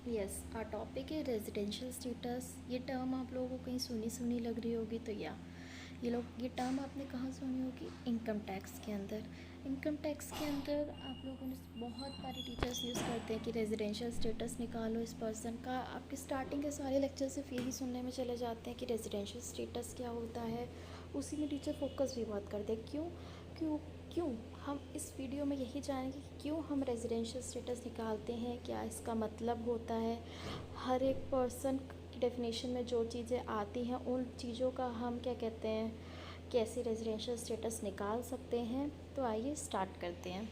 Yes, our topic है residential status. ये term आप लोगों को कहीं सुनी सुनी लग रही होगी, तो ये टर्म आपने कहाँ सुनी होगी? इनकम टैक्स के अंदर। इनकम टैक्स के अंदर आप लोगों ने बहुत सारे टीचर्स यूज़ करते हैं कि रेजिडेंशियल स्टेटस निकालो इस पर्सन का। आपके स्टार्टिंग के सारे लेक्चर सिर्फ यही सुनने में चले जाते हैं कि रेजिडेंशियल स्टेटस क्या होता है। उसी में टीचर फोकस भी बहुत करते हैं। क्यों क्यों क्यों हम इस वीडियो में यही जानेंगे कि क्यों हम रेजिडेंशियल स्टेटस निकालते हैं, क्या इसका मतलब होता है। हर एक पर्सन की डेफिनेशन में जो चीज़ें आती हैं उन चीज़ों का हम क्या कहते हैं, कैसे रेजिडेंशियल स्टेटस निकाल सकते हैं। तो आइए स्टार्ट करते हैं।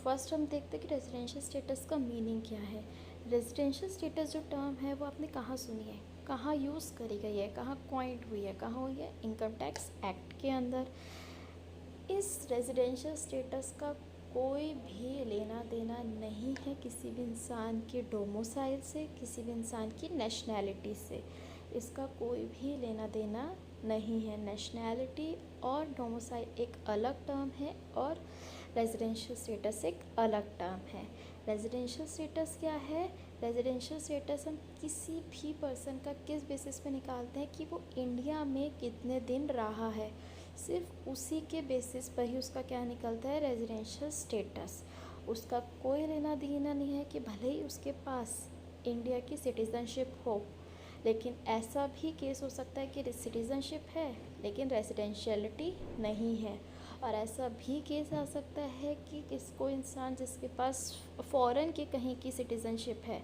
फर्स्ट हम देखते हैं कि रेजिडेंशियल स्टेटस का मीनिंग क्या है। रेजिडेंशियल स्टेटस जो टर्म है वो आपने कहाँ सुनी है, कहाँ यूज़ करी गई है, कहाँ कॉइंड हुई है, कहाँ हुई है? इनकम टैक्स एक्ट के अंदर। इस रेजिडेंशियल स्टेटस का कोई भी लेना देना नहीं है किसी भी इंसान के डोमिसाइल से, किसी भी इंसान की नेशनैलिटी से। इसका कोई भी लेना देना नहीं है। नेशनैलिटी और डोमिसाइल एक अलग टर्म है और रेजिडेंशियल स्टेटस एक अलग टर्म है। रेजिडेंशियल स्टेटस क्या है? रेजिडेंशियल स्टेटस हम किसी भी पर्सन का किस बेसिस पे निकालते हैं कि वो इंडिया में कितने दिन रहा है, सिर्फ उसी के बेसिस पर ही उसका क्या निकलता है? Residential status. उसका कोई लेना देना नहीं है कि भले ही उसके पास इंडिया की सिटीज़नशिप हो, लेकिन ऐसा भी केस हो सकता है कि सिटीज़नशिप है लेकिन रेजिडेंशियलिटी नहीं है। और ऐसा भी केस आ सकता है कि कोई इंसान जिसके पास फ़ॉरेन के कहीं की सिटीज़नशिप है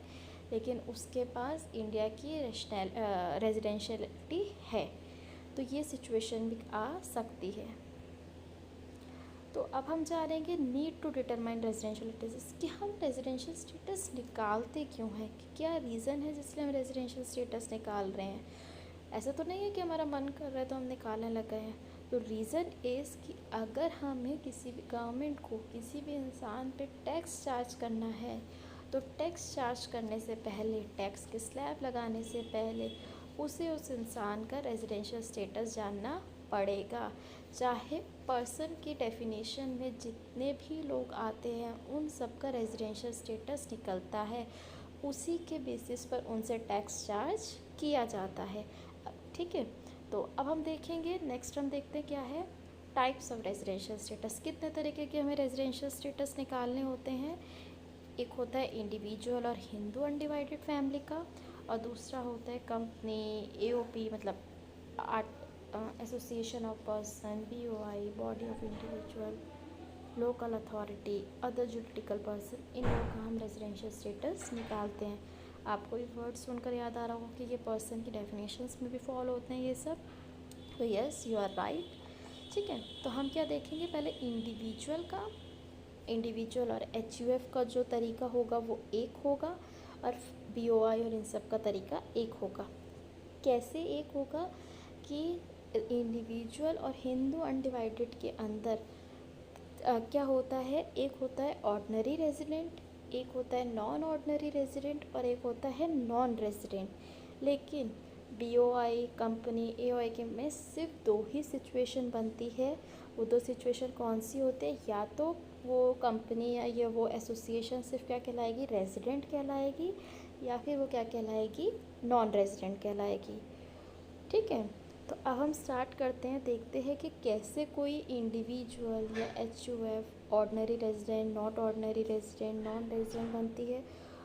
लेकिन उसके पास इंडिया की रेजिडेंशियलिटी है। तो ये सिचुएशन भी आ सकती है। तो अब हम जानेंगे need to determine residential status, कि हम रेजिडेंशियल स्टेटस निकालते क्यों हैं, कि क्या रीज़न है जिसलिए हम रेजिडेंशियल स्टेटस निकाल रहे हैं। ऐसा तो नहीं है कि हमारा मन कर रहा है तो हम निकालने लग गए हैं। तो रीज़न इज़ कि अगर हमें किसी भी गवर्नमेंट को किसी भी इंसान पे टैक्स चार्ज करना है, तो टैक्स चार्ज करने से पहले, टैक्स के स्लैब लगाने से पहले उसे उस इंसान का रेजिडेंशियल स्टेटस जानना पड़ेगा। चाहे पर्सन की डेफिनेशन में जितने भी लोग आते हैं उन सब का रेजिडेंशियल स्टेटस निकलता है, उसी के बेसिस पर उनसे टैक्स चार्ज किया जाता है। ठीक है, तो अब हम देखेंगे, नेक्स्ट हम देखते हैं क्या है टाइप्स ऑफ रेजिडेंशियल स्टेटस। कितने तरीके के हमें रेजिडेंशियल स्टेटस निकालने होते हैं। एक होता है इंडिविजुअल और हिंदू अनडिवाइडेड फैमिली का, और दूसरा होता है कंपनी, एओपी मतलब art association of person, BOI body of individual, local authority, other juridical person. इन लोगों का हम रेजिडेंशियल स्टेटस निकालते हैं। आपको ये वर्ड सुनकर याद आ रहा होगा कि ये पर्सन की डेफिनेशंस में भी फॉलो होते हैं ये सब। तो यस, यू आर राइट। ठीक है, तो हम क्या देखेंगे, पहले इंडिविजुअल का। इंडिविजुअल और एचयूएफ का जो तरीका होगा वो एक होगा, और बीओआई और इन सब का तरीका एक होगा। कैसे एक होगा कि इंडिविजुअल और हिंदू अनडिवाइडेड के अंदर क्या होता है, एक होता है ऑर्डिनरी रेजिडेंट, एक होता है नॉन ऑर्डिनरी रेजिडेंट, और एक होता है नॉन रेजिडेंट। लेकिन बीओआई, कंपनी, एओआई के में सिर्फ दो ही सिचुएशन बनती है। वो दो सिचुएशन कौन सी होते हैं? या तो वो कंपनी या ये वो एसोसिएशन सिर्फ क्या कहलाएगी? रेजिडेंट कहलाएगी, या फिर वो क्या कहलाएगी? नॉन रेजिडेंट कहलाएगी। ठीक है, तो अब हम स्टार्ट करते हैं, देखते हैं कि कैसे कोई इंडिविजुअल या HUF ordinary resident, not ordinary resident, non resident बनती है,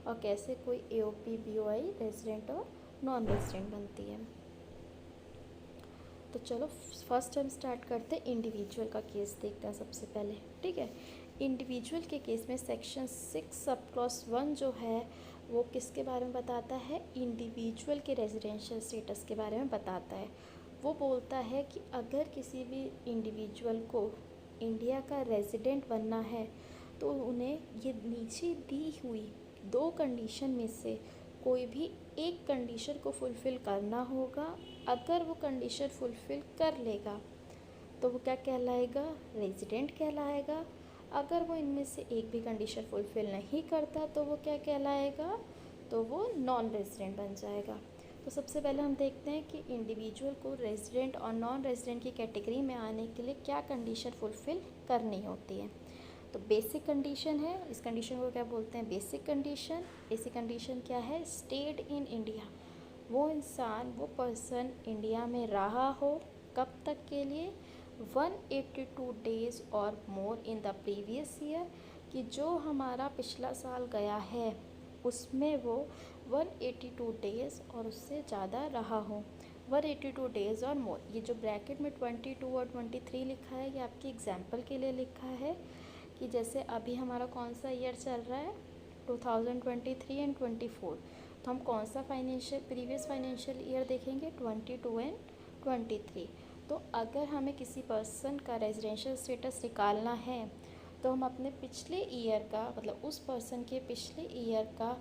और कैसे कोई एओपी, बीओआई रेजिडेंट और नॉन रेजिडेंट बनती है। तो चलो फर्स्ट हम स्टार्ट करते हैं, इंडिविजुअल का केस देखते हैं सबसे पहले। ठीक है, इंडिविजुअल के केस में सेक्शन 6 सब क्लॉज 1 जो है वो किसके बारे में बताता है? इंडिविजुअल के रेजिडेंशियल स्टेटस के बारे में बताता है। वो बोलता है कि अगर किसी भी इंडिविजुअल को इंडिया का रेजिडेंट बनना है तो उन्हें ये नीचे दी हुई दो कंडीशन में से कोई भी एक कंडीशन को फुलफ़िल करना होगा। अगर वो कंडीशन फुलफ़िल कर लेगा तो वो क्या कहलाएगा? रेजिडेंट कहलाएगा। अगर वो इनमें से एक भी कंडीशन फुलफ़िल नहीं करता तो वो क्या कहलाएगा? तो वो नॉन रेजिडेंट बन जाएगा। तो सबसे पहले हम देखते हैं कि इंडिविजुअल को रेजिडेंट और नॉन रेजिडेंट की कैटेगरी में आने के लिए क्या कंडीशन फुलफ़िल करनी होती है। तो बेसिक कंडीशन है, इस कंडीशन को क्या बोलते हैं, बेसिक कंडीशन। बेसिक कंडीशन क्या है, स्टेड इन इंडिया, वो इंसान, वो पर्सन इंडिया में रहा हो कब तक के लिए, 182 डेज़ और more in the previous year, कि जो हमारा पिछला साल गया है उसमें वो 182 डेज़ और उससे ज़्यादा रहा हो, 182 डेज़ और मोर। ये जो ब्रैकेट में 22 और 23 लिखा है, ये आपकी एग्जाम्पल के लिए लिखा है कि जैसे अभी हमारा कौन सा ईयर चल रहा है, 2023 एंड 24, तो हम कौन सा प्रीवियस फाइनेंशियल ईयर देखेंगे, 22 एंड 23। तो अगर हमें किसी पर्सन का रेजिडेंशियल स्टेटस निकालना है तो हम अपने पिछले ईयर का, मतलब उस पर्सन के पिछले ईयर का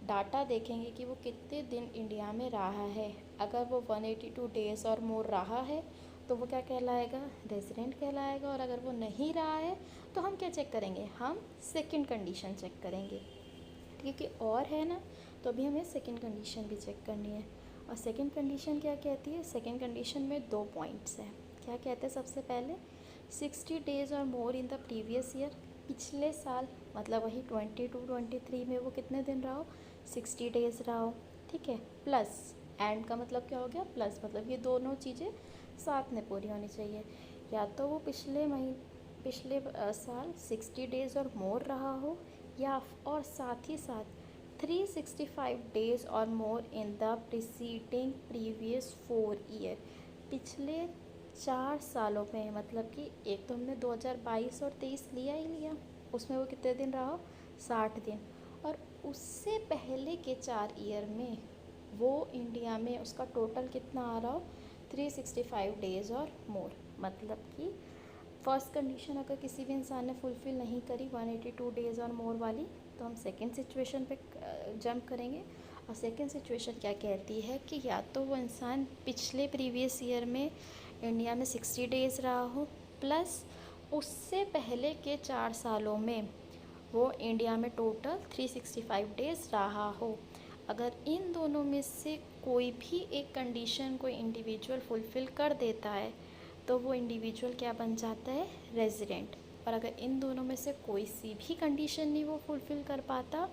डाटा देखेंगे कि वो कितने दिन इंडिया में रहा है। अगर वो 182 डेज़ और मोर रहा है तो वो क्या कहलाएगा, रेजिडेंट कहलाएगा। और अगर वो नहीं रहा है तो हम क्या चेक करेंगे, हम सेकंड कंडीशन चेक करेंगे, क्योंकि और है ना, तो अभी हमें सेकंड कंडीशन भी चेक करनी है। और सेकंड कंडीशन क्या कहती है, सेकंड कंडीशन में 2 पॉइंट्स हैं। क्या कहते हैं, सबसे पहले 60 डेज़ और more in the previous year, पिछले साल, मतलब वही 22-23 में वो कितने दिन रहा हो, 60 डेज़ रहा हो, ठीक है। प्लस एंड का मतलब क्या हो गया, प्लस, मतलब ये दोनों चीज़ें साथ में पूरी होनी चाहिए। या तो वो पिछले साल 60 डेज़ और मोर रहा हो, या और साथ ही साथ 365 डेज़ और more in the preceding previous 4 year, पिछले 4 सालों में, मतलब कि एक तो हमने 2022 और 23 लिया ही लिया, उसमें वो कितने दिन रहा हो, 60 दिन, और उससे पहले के 4 ईयर में वो इंडिया में उसका टोटल कितना आ रहा हो, 365 डेज़ और मोर। मतलब कि फर्स्ट कंडीशन अगर किसी भी इंसान ने फुलफ़िल नहीं करी 182 डेज़ और मोर वाली, तो हम सेकंड सिचुएशन पे जंप करेंगे। और सेकंड सिचुएशन क्या कहती है कि या तो वो इंसान पिछले प्रीवियस ईयर में इंडिया में 60 डेज़ रहा हो, प्लस उससे पहले के 4 सालों में वो इंडिया में टोटल 365 डेज़ रहा हो। अगर इन दोनों में से कोई भी एक कंडीशन कोई इंडिविजुअल फुलफ़िल कर देता है तो वो इंडिविजुअल क्या बन जाता है, रेजिडेंट। और अगर इन दोनों में से कोई सी भी कंडीशन नहीं वो फुलफ़िल कर पाता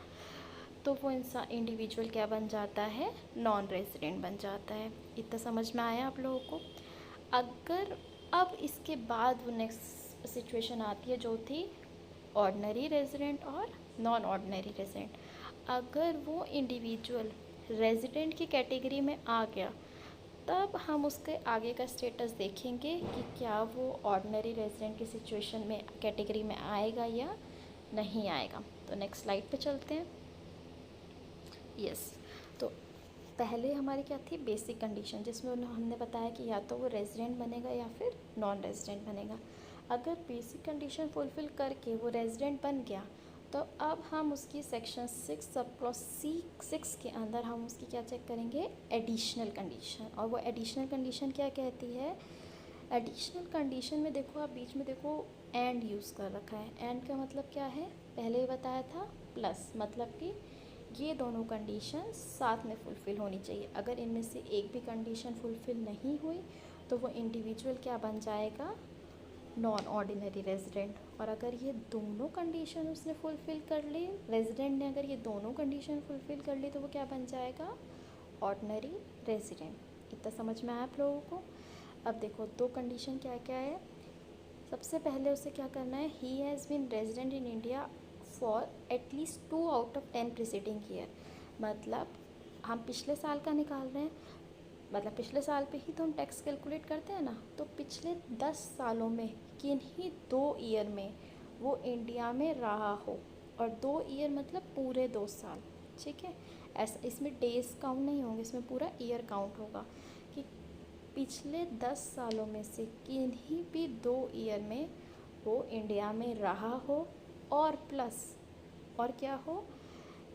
तो वो इंसान इंडिविजुअल क्या बन जाता है, नॉन रेजिडेंट बन जाता है। इतना समझ में आया आप लोगों को। अगर अब इसके बाद वो नेक्स्ट सिचुएशन आती है जो थी ऑर्डिनरी रेजिडेंट और नॉन ऑर्डिनरी रेजिडेंट। अगर वो इंडिविजुअल रेजिडेंट की कैटेगरी में आ गया तब हम उसके आगे का स्टेटस देखेंगे कि क्या वो ऑर्डिनरी रेजिडेंट की सिचुएशन में कैटेगरी में आएगा या नहीं आएगा। तो नेक्स्ट स्लाइड पे चलते हैं। यस, तो पहले हमारी क्या थी, बेसिक कंडीशन, जिसमें हमने बताया कि या तो वो रेजिडेंट बनेगा या फिर नॉन रेजिडेंट बनेगा। अगर बेसिक कंडीशन फुलफ़िल करके वो रेजिडेंट बन गया तो अब हम उसकी सेक्शन 6 सब क्लॉज C6 के अंदर हम उसकी क्या चेक करेंगे, एडिशनल कंडीशन। और वो एडिशनल कंडीशन क्या कहती है, एडिशनल कंडीशन में देखो आप बीच में देखो एंड यूज़ कर रखा है। एंड का मतलब क्या है, पहले ही बताया था, प्लस, मतलब कि ये दोनों कंडीशन साथ में फुलफ़िल होनी चाहिए। अगर इनमें से एक भी कंडीशन फुलफ़िल नहीं हुई तो वो इंडिविजुअल क्या बन जाएगा, नॉन ऑर्डिनरी रेजिडेंट। और अगर ये दोनों कंडीशन उसने फुलफ़िल कर ली, रेजिडेंट ने अगर ये दोनों कंडीशन फुलफ़िल कर ली तो वो क्या बन जाएगा, ऑर्डिनरी रेजिडेंट। इतना समझ में आया आप लोगों को। अब देखो 2 कंडीशन क्या क्या है। सबसे पहले उसे क्या करना है, he has been resident in India for at least 2 out of 10 preceding year. मतलब हम पिछले साल का निकाल रहे हैं, मतलब पिछले साल पे ही तो हम टैक्स कैलकुलेट करते हैं ना, तो पिछले 10 सालों में किन्हीं 2 ईयर में वो इंडिया में रहा हो। और 2 ईयर मतलब पूरे 2 साल, ठीक है। ऐसा इसमें डेज़ काउंट नहीं होंगे, इसमें पूरा ईयर काउंट होगा कि पिछले 10 सालों में से किन्हीं भी 2 ईयर में वो इंडिया में रहा हो, और प्लस और क्या हो,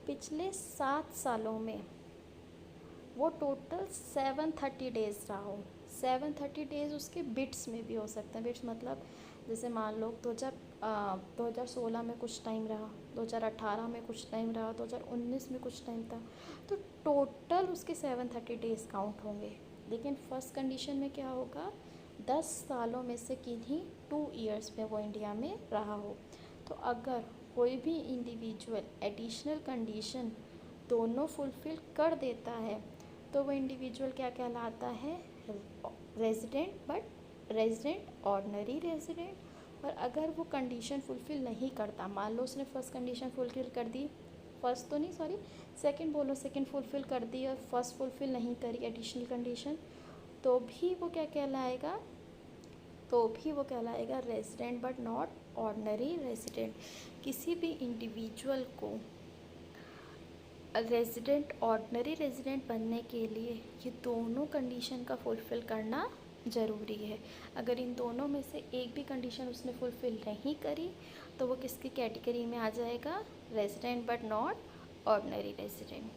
पिछले 7 सालों में वो टोटल 730 डेज़ रहा हो। 730 डेज़ उसके बिट्स में भी हो सकते हैं। बिट्स मतलब जैसे मान लो 2016 में कुछ टाइम रहा, 2018 में कुछ टाइम रहा, 2019 में कुछ टाइम था, तो टोटल उसके 730 डेज़ काउंट होंगे। लेकिन फर्स्ट कंडीशन में क्या होगा, 10 सालों में से किन्हीं 2 ईयर्स में वो इंडिया में रहा हो। तो अगर कोई भी इंडिविजुअल एडिशनल कंडीशन दोनों फुलफ़िल कर देता है तो वो इंडिविजुअल क्या कहलाता है, रेजिडेंट ऑर्डिनरी रेजिडेंट। और अगर वो कंडीशन फुलफ़िल नहीं करता, मान लो उसने फर्स्ट कंडीशन फुलफ़िल कर दी, फर्स्ट तो नहीं सॉरी सेकंड बोलो, सेकंड फुलफ़िल कर दी और फर्स्ट फुलफ़िल नहीं करी एडिशनल कंडीशन, तो भी वो क्या कहलाएगा, resident but not ordinary resident. किसी भी इंडिविजुअल को रेजिडेंट ऑर्डिनरी रेजिडेंट बनने के लिए ये दोनों कंडीशन का फुलफ़िल करना ज़रूरी है। अगर इन दोनों में से एक भी कंडीशन उसने फुलफ़िल नहीं करी तो वो किसकी कैटेगरी में आ जाएगा, resident but not ordinary resident.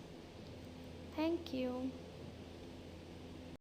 Thank you.